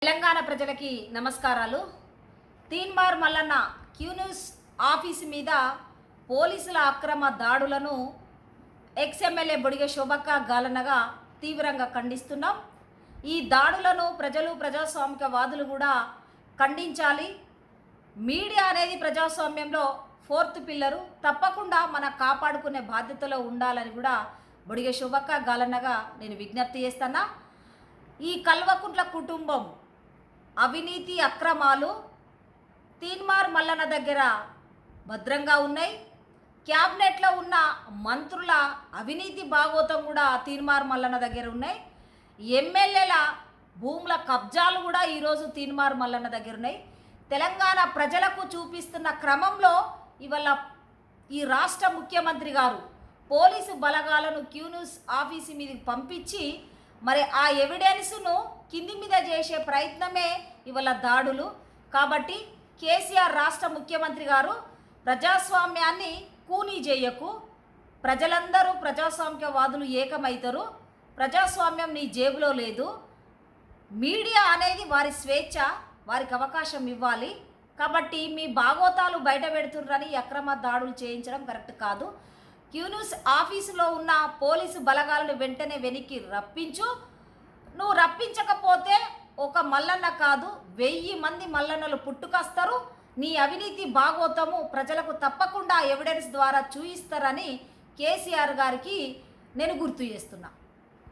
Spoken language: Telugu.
తెలంగాణ ప్రజలకి నమస్కారాలు. తీన్మార్ మల్లన్న క్యూన్యూస్ ఆఫీసు మీద పోలీసుల అక్రమ దాడులను ఎక్స్ఎమ్మెల్యే బొడిగె శోభక్క గాలన్నగా తీవ్రంగా ఖండిస్తున్నాం. ఈ దాడులను ప్రజలు, ప్రజాస్వామికవాదులు కూడా ఖండించాలి. మీడియా అనేది ప్రజాస్వామ్యంలో ఫోర్త్ పిల్లరు, తప్పకుండా మన కాపాడుకునే బాధ్యతలో ఉండాలని కూడా బొడిగె శోభక్క గాలన్నగా నేను విజ్ఞప్తి చేస్తున్నా. ఈ కల్వకుంట్ల కుటుంబం అవినీతి అక్రమాలు తీన్మార్ మల్లన్న దగ్గర భద్రంగా ఉన్నాయి. క్యాబినెట్లో ఉన్న మంత్రుల అవినీతి భాగోతం కూడా తీన్మార్ మల్లన్న దగ్గర ఉన్నాయి. ఎమ్మెల్యేల భూముల కబ్జాలు కూడా ఈరోజు తీన్మార్ మల్లన్న దగ్గర ఉన్నాయి. తెలంగాణ ప్రజలకు చూపిస్తున్న క్రమంలో ఇవాళ ఈ రాష్ట్ర ముఖ్యమంత్రి గారు పోలీసు బలగాలను క్యూన్యూస్ ఆఫీసు మీదకి పంపించి మరి ఆ ఎవిడెన్స్ను కింది మీద చేసే ప్రయత్నమే ఇవాళ దాడులు. కాబట్టి కేసీఆర్ రాష్ట్ర ముఖ్యమంత్రి గారు ప్రజాస్వామ్యాన్ని కూనీ చేయకు. ప్రజలందరూ ప్రజాస్వామ్యవాదులు ఏకమవుతారు. ప్రజాస్వామ్యం నీ జేబులో లేదు. మీడియా అనేది వారి స్వేచ్ఛ, వారికి అవకాశం ఇవ్వాలి. కాబట్టి మీ భాగోతాలు బయట పెడుతుండ్రని అక్రమ దాడులు చేయించడం కరెక్ట్ కాదు. క్యూన్యూస్ ఆఫీసులో ఉన్న పోలీసు బలగాలను వెంటనే వెనక్కి రప్పించు. నువ్వు రప్పించకపోతే ఒక మల్లన్న కాదు 1000 మంది మల్లన్నలు పుట్టుకొస్తారు. నీ అవినీతి భాగోతము ప్రజలకు తప్పకుండా ఎవిడెన్స్ ద్వారా చూయిస్తారని కేసీఆర్ గారికి నేను గుర్తు చేస్తున్నా.